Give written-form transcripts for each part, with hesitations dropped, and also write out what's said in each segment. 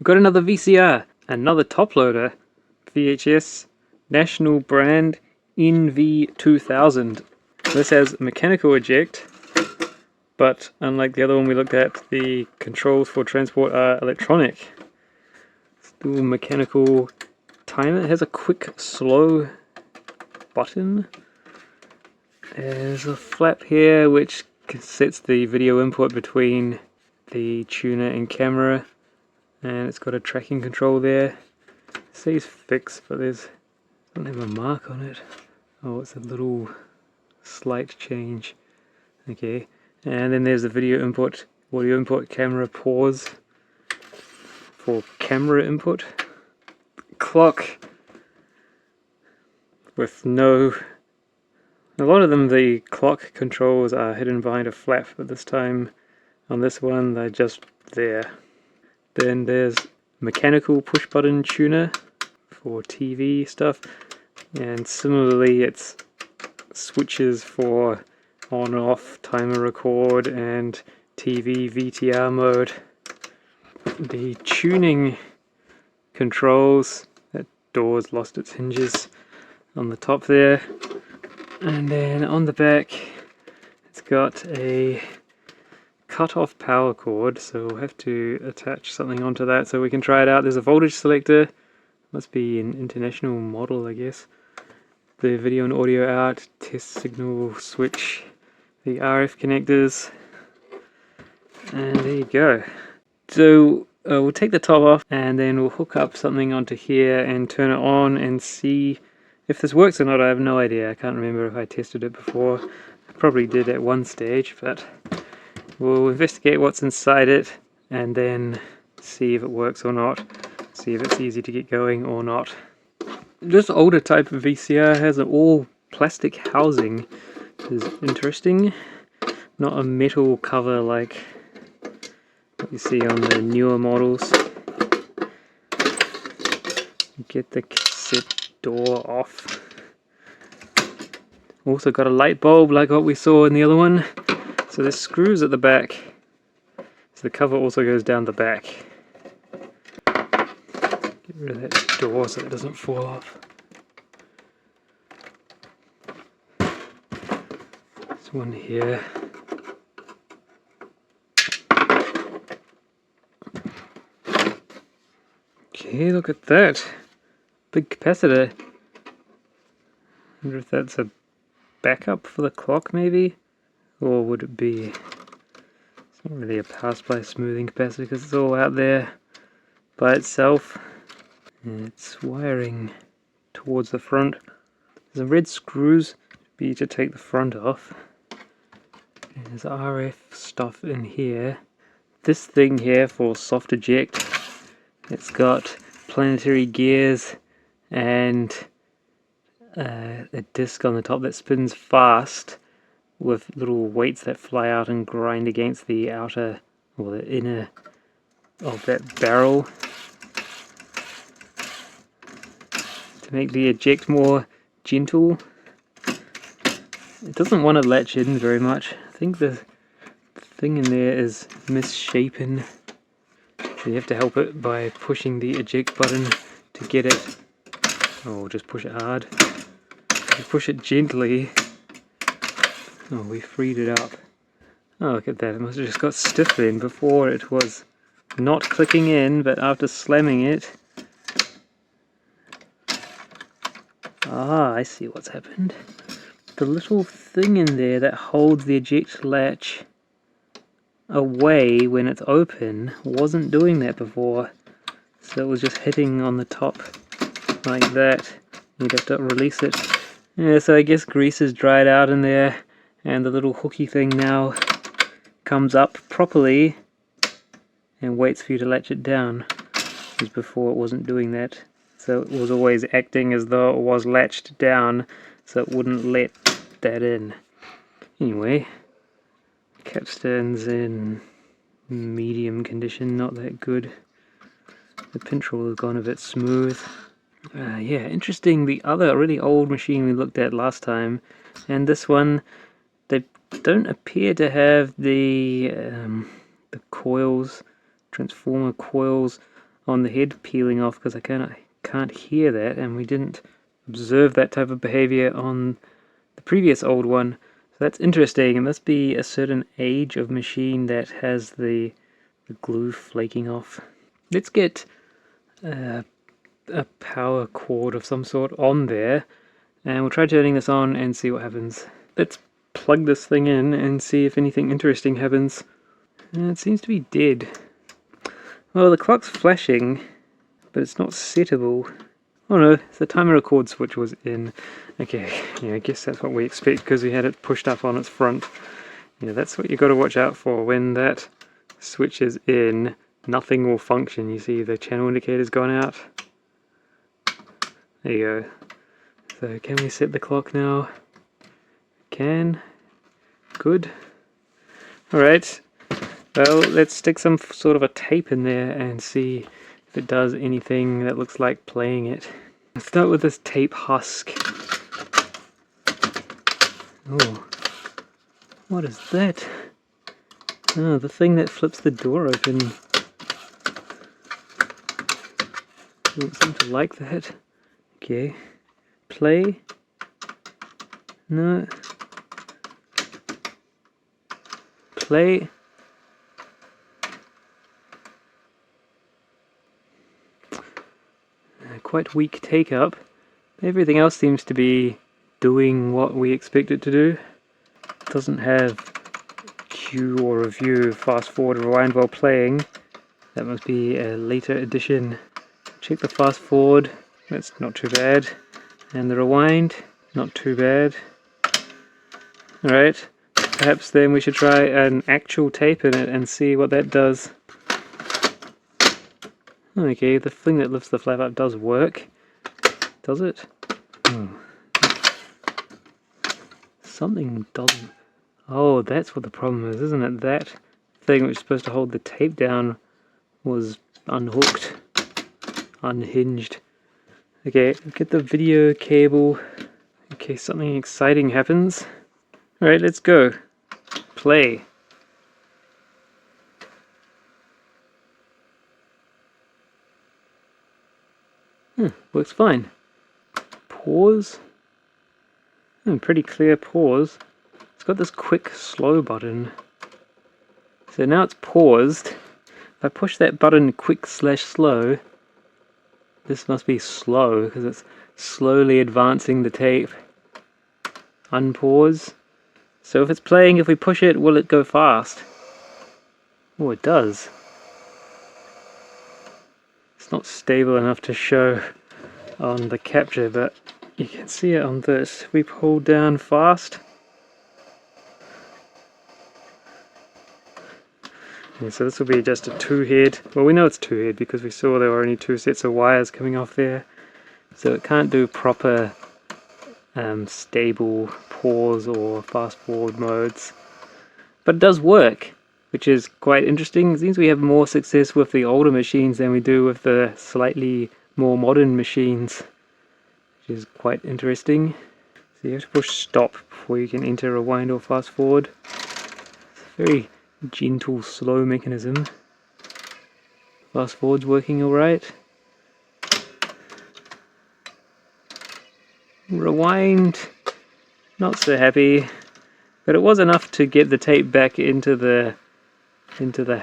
We've got another VCR, another top loader, VHS, national brand NV-2000. This has mechanical eject, but unlike the other one we looked at, the controls for transport are electronic. Still mechanical timer. It has a quick slow button. There's a flap here which sets the video input between the tuner and camera, and it's got a tracking control there. It says fixed, but doesn't have a mark on it. Oh, it's a little slight change. Okay, and then there's the video input, audio input, camera pause for camera input. Clock with no... A lot of them, the clock controls are hidden behind a flap, but this time on this one they're just there. Then there's mechanical push button tuner for TV stuff, and similarly it's switches for on off, timer record, and TV VTR mode. The tuning controls, that door's lost its hinges on the top there, and then on the back it's got a cut-off power cord, so we'll have to attach something onto that so we can try it out. There's a voltage selector, must be an international model I guess. The video and audio out, test signal switch, the RF connectors, and there you go. So we'll take the top off and then we'll hook up something onto here and turn it on and see if this works or not. I have no idea. I can't remember if I tested it before. I probably did at one stage, but we'll investigate what's inside it and then see if it works or not. See if it's easy to get going or not. This older type of VCR has an all plastic housing, which is interesting. Not a metal cover like what you see on the newer models. Get the cassette door off. Also got a light bulb like what we saw in the other one. So there's screws at the back. So the cover also goes down the back. Get rid of that door so it doesn't fall off. There's one here. Okay, look at that. Big capacitor. I wonder if that's a backup for the clock maybe? Or would it be... It's not really a power supply smoothing capacitor because it's all out there by itself. And it's wiring towards the front. There's red screws be to take the front off. And there's RF stuff in here. This thing here for soft eject. It's got planetary gears and a disc on the top that spins fast with little weights that fly out and grind against the outer or the inner of that barrel to make the eject more gentle. It doesn't want to latch in very much. I think the thing in there is misshapen. So you have to help it by pushing the eject button to get it. Oh, just push it hard. If you push it gently. Oh, we freed it up. Oh, look at that. It must have just got stiff then. Before it was not clicking in, but after slamming it. Ah, I see what's happened. The little thing in there that holds the eject latch away when it's open wasn't doing that before, so it was just hitting on the top like that. You'd have to release it. Yeah, so I guess grease is dried out in there and the little hooky thing now comes up properly and waits for you to latch it down, because before it wasn't doing that, so it was always acting as though it was latched down so it wouldn't let that in. Anyway, capstan's in medium condition, not that good. The pinch roll has gone a bit smooth. Yeah, interesting. The other really old machine we looked at last time and this one, they don't appear to have the coils, transformer coils on the head peeling off because I can't hear that, and we didn't observe that type of behavior on the previous old one. So that's interesting. It must be a certain age of machine that has the glue flaking off. Let's get a power cord of some sort on there, and we'll try turning this on and see what happens. Let's plug this thing in and see if anything interesting happens. It seems to be dead. Well, the clock's flashing, but it's not settable. Oh no, the timer record switch was in. Okay, yeah, I guess that's what we expect because we had it pushed up on its front. Yeah, that's what you got to watch out for. When that switch is in, nothing will function. You see the channel indicator's gone out. There you go. So can we set the clock now? Can. Good. Alright. Well, let's stick some sort of a tape in there and see if it does anything that looks like playing it. Let's start with this tape husk. Oh, what is that? Oh, the thing that flips the door open. Don't seem to like that. Okay. Play. No. Play. Quite weak take up. Everything else seems to be doing what we expect it to do. It doesn't have cue or review, fast forward, rewind while playing. That must be a later addition. Check the fast forward, that's not too bad. And the rewind, not too bad. Alright, perhaps then we should try an actual tape in it and see what that does. Okay, the thing that lifts the flap up does work. Does it? Oh. Something doesn't. Oh, that's what the problem is, isn't it? That thing which is supposed to hold the tape down was unhooked. Unhinged. Okay, get the video cable. Okay, something exciting happens. Alright, let's go. Play. Works fine. Pause. Pretty clear pause. It's got this quick slow button. So now it's paused. If I push that button quick/slow, this must be slow because it's slowly advancing the tape. Unpause. So if it's playing, if we push it, will it go fast? Oh, it does. It's not stable enough to show on the capture, but you can see it on this. We hold down fast. Yeah, so this will be just a 2-head. Well, we know it's 2-head because we saw there were only 2 sets of wires coming off there. So it can't do proper stable pause or fast forward modes. But it does work, which is quite interesting. It seems we have more success with the older machines than we do with the slightly more modern machines, which is quite interesting. So you have to push stop before you can enter rewind or fast forward. It's a very gentle, slow mechanism. Fast forward's working alright. Rewind, not so happy, but it was enough to get the tape back into the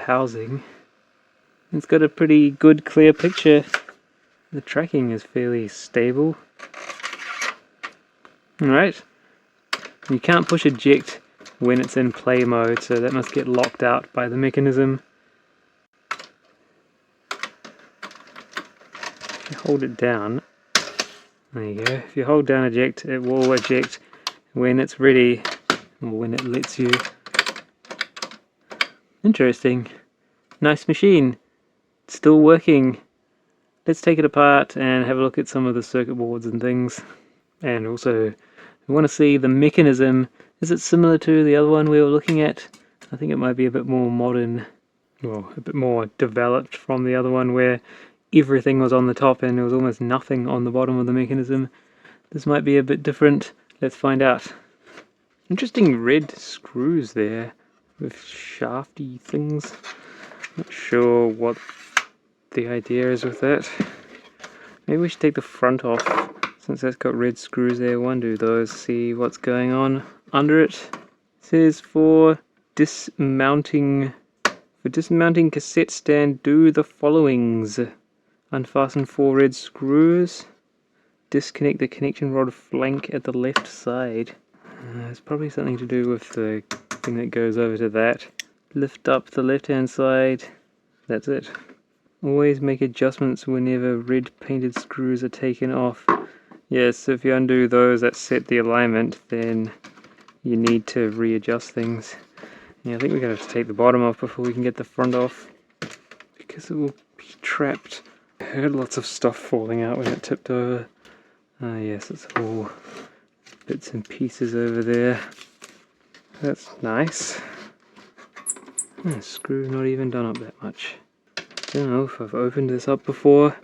housing. It's got a pretty good clear picture. The tracking is fairly stable. Alright, you can't push eject when it's in play mode, so that must get locked out by the mechanism. If you hold it down, there you go, if you hold down eject, it will eject when it's ready, or when it lets you. Interesting. Nice machine. It's still working. Let's take it apart and have a look at some of the circuit boards and things. And also, we want to see the mechanism. Is it similar to the other one we were looking at? I think it might be a bit more modern, well, a bit more developed from the other one where everything was on the top and there was almost nothing on the bottom of the mechanism. This might be a bit different. Let's find out. Interesting red screws there with shafty things. Not sure what the idea is with that. Maybe we should take the front off, since that's got red screws there. Undo those, see what's going on under it. It says for dismounting cassette stand, do the followings. Unfasten 4 red screws. Disconnect the connection rod flank at the left side. It's probably something to do with the thing that goes over to that. Lift up the left hand side. That's it. Always make adjustments whenever red painted screws are taken off. Yes, so if you undo those that set the alignment, then you need to readjust things. Yeah, I think we're going to have to take the bottom off before we can get the front off, because it will be trapped. I heard lots of stuff falling out when it tipped over. Ah yes, it's all bits and pieces over there. That's nice. The screw not even done up that much. Don't know if I've opened this up before.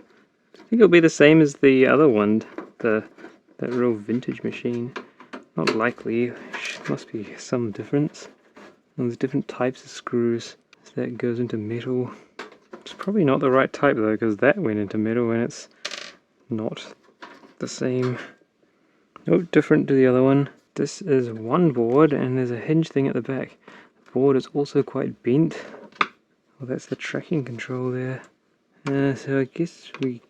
I think it'll be the same as the other one, that real vintage machine. Not likely, must be some difference. And there's different types of screws. So that goes into metal. It's probably not the right type though, because that went into metal and it's not the same. No, different to the other one. This is one board and there's a hinge thing at the back. The board is also quite bent. Well, that's the tracking control there. So I guess we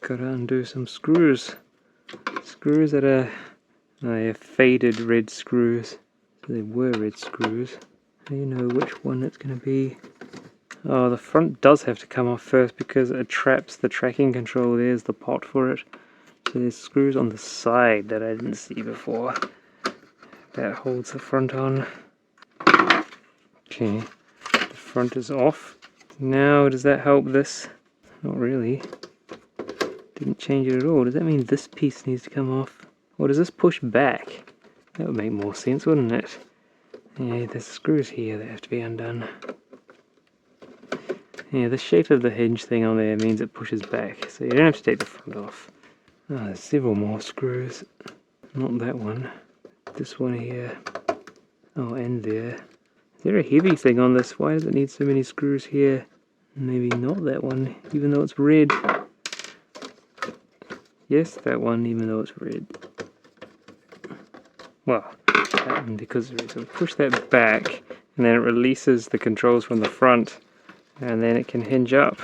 gotta undo some screws. Screws that are faded red screws. So they were red screws. How do you know which one it's gonna be? Oh, the front does have to come off first because it traps the tracking control. There's the pot for it. So there's screws on the side that I didn't see before. That holds the front on. Okay, the front is off. Now, does that help this? Not really. Didn't change it at all. Does that mean this piece needs to come off? Or does this push back? That would make more sense, wouldn't it? Yeah, there's screws here that have to be undone. Yeah, the shape of the hinge thing on there means it pushes back, so you don't have to take the front off. Oh, there's several more screws. Not that one. This one here. Oh, and there. Is there a heavy thing on this? Why does it need so many screws here? Maybe not that one, even though it's red. Yes, that one, even though it's red. Well, that one because it's red. So push that back, and then it releases the controls from the front, and then it can hinge up.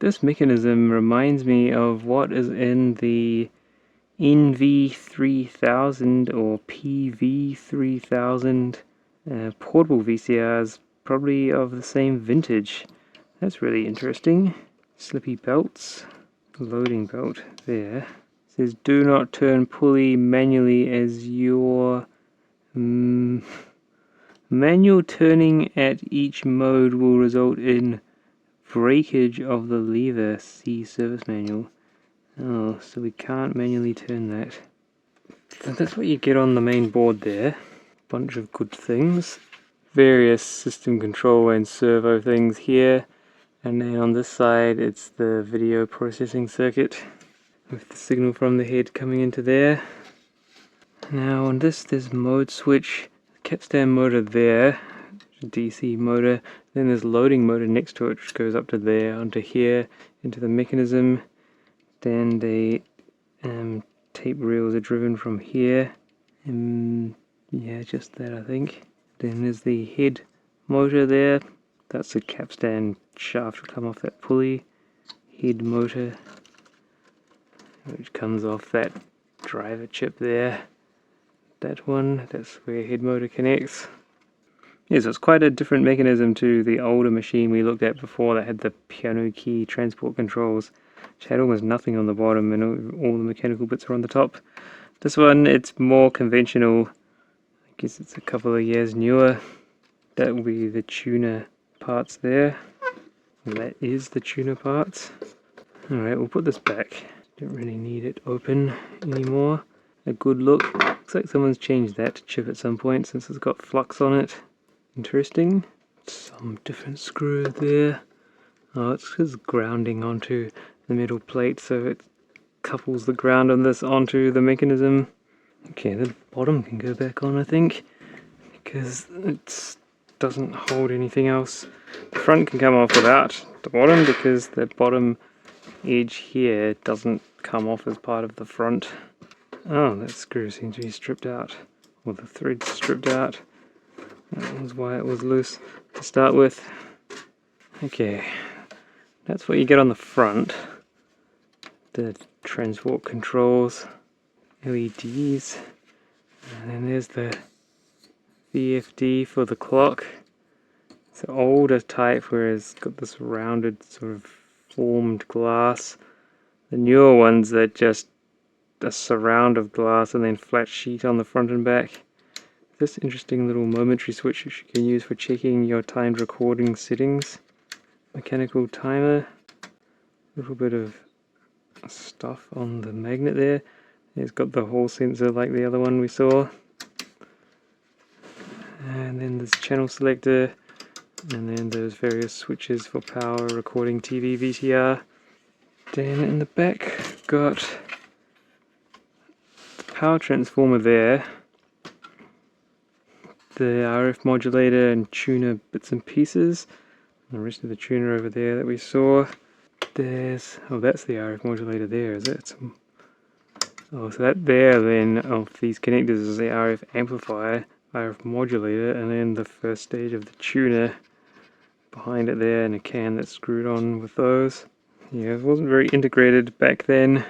This mechanism reminds me of what is in the NV-3000 or PV-3000 portable VCRs, probably of the same vintage. That's really interesting. Slippy belts, loading belt there. It says do not turn pulley manually as your manual turning at each mode will result in breakage of the lever. See service manual. Oh, so we can't manually turn that. So that's what you get on the main board there. Bunch of good things. Various system control and servo things here. And then on this side it's the video processing circuit with the signal from the head coming into there. Now on this there's mode switch, capstan motor there, DC motor, then there's loading motor next to it which goes up to there, onto here, into the mechanism. Then the tape reels are driven from here. Yeah, just that I think. Then there's the head motor there. That's the capstan shaft will come off that pulley. Head motor, which comes off that driver chip there. That one, that's where head motor connects. Yeah, so it's quite a different mechanism to the older machine we looked at before that had the piano key transport controls, which had almost nothing on the bottom and all the mechanical bits are on the top. This one, it's more conventional. I guess it's a couple of years newer. That will be the tuner parts there. And that is the tuner parts. Alright, we'll put this back. Don't really need it open anymore. A good look. Looks like someone's changed that chip at some point since it's got flux on it. Interesting. Some different screws there. Oh, it's just grounding onto the metal plate, so it couples the ground on this onto the mechanism. Okay, the bottom can go back on, I think, because it doesn't hold anything else. The front can come off without, the bottom because the bottom edge here doesn't come off as part of the front. Oh, that screw seems to be stripped out, or the thread's stripped out. That was why it was loose to start with. Okay, that's what you get on the front. The transport controls, LEDs, and then there's the VFD for the clock. It's an older type where it's got this rounded sort of formed glass. The newer ones that just a surround of glass and then flat sheet on the front and back. This interesting little momentary switch which you can use for checking your timed recording settings. Mechanical timer. A little bit of stuff on the magnet there. It's got the hall sensor like the other one we saw. And then this channel selector. And then those various switches for power, recording, TV, VCR. Then in the back, got the power transformer there, the RF modulator and tuner bits and pieces, and the rest of the tuner over there that we saw. There's, oh, that's the RF modulator there, is it? Oh, so that there then of these connectors is the RF amplifier, RF modulator, and then the first stage of the tuner behind it there, and a can that's screwed on with those. Yeah, it wasn't very integrated back then,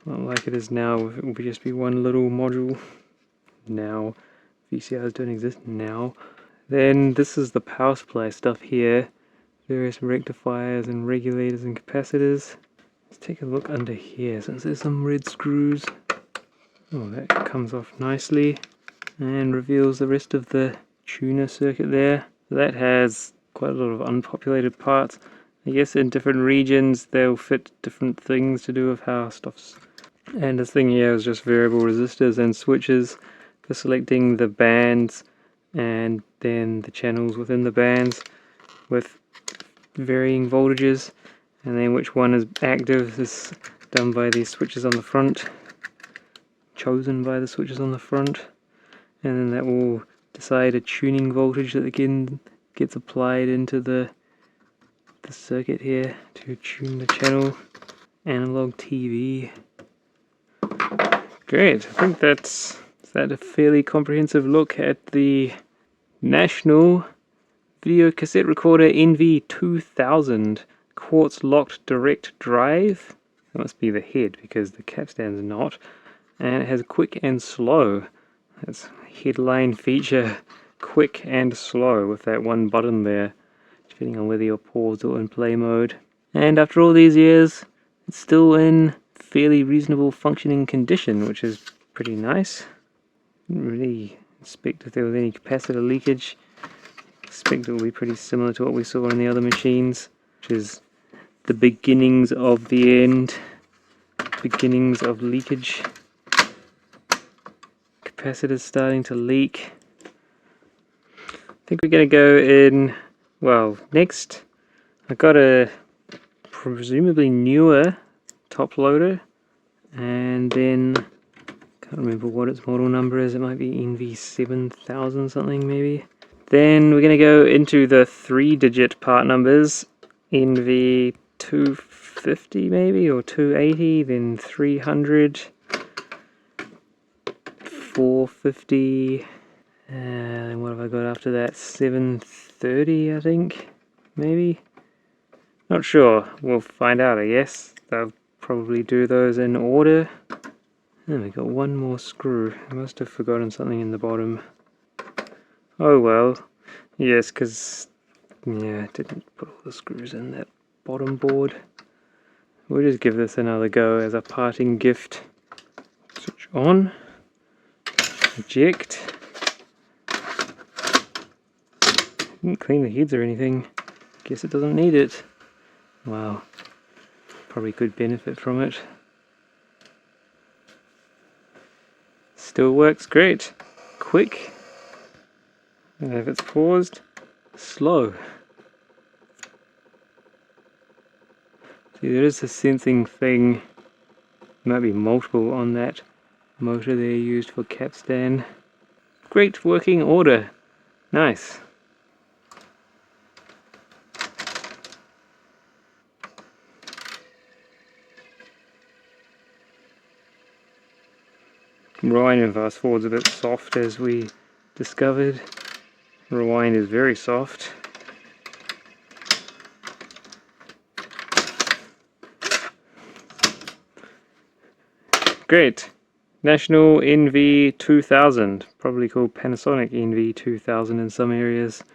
not like it is now. It will just be one little module now. VCRs don't exist now. Then this is the power supply stuff here, various rectifiers and regulators and capacitors. Let's take a look under here since there's some red screws. Oh, that comes off nicely and reveals the rest of the tuner circuit there. That has quite a lot of unpopulated parts. I guess in different regions they'll fit different things to do with how stuff's. And this thing here is just variable resistors and switches for selecting the bands and then the channels within the bands with varying voltages, and then which one is active is done by these switches on the front, chosen by the switches on the front, and then that will decide a tuning voltage that again gets applied into the circuit here to tune the channel. Analog TV. Great, I think that's a fairly comprehensive look at the National Video Cassette Recorder NV-2000 quartz locked direct drive. That must be the head because the capstan's not. And it has quick and slow. That's a headline feature, quick and slow, with that one button there, depending on whether you're paused or in play mode. And after all these years, it's still in fairly reasonable functioning condition, which is pretty nice. Didn't really expect if there was any capacitor leakage. Expect it will be pretty similar to what we saw on the other machines, which is the beginnings of the end, beginnings of leakage. Capacitors starting to leak. I think we're going to go in, well, next I got a presumably newer top loader, and then can't remember what its model number is. It might be NV-7000 something maybe. Then we're going to go into the 3-digit part numbers, NV-250 maybe, or 280, then 300, 450, and what have I got after that? 730 I think, maybe? Not sure, we'll find out I guess. They'll probably do those in order. And we got one more screw. I must have forgotten something in the bottom. Oh well. Yes, because yeah, I didn't put all the screws in that bottom board. We'll just give this another go as a parting gift. Switch on. Eject. Didn't clean the heads or anything. Guess it doesn't need it. Wow. Probably could benefit from it. Still works great. Quick. And if it's paused, slow. See, there is a sensing thing. Might be multiple on that motor there used for capstan. Great working order. Nice. Rewind and fast forward's a bit soft, as we discovered. Rewind is very soft. Great. National NV-2000, probably called Panasonic NV-2000 in some areas.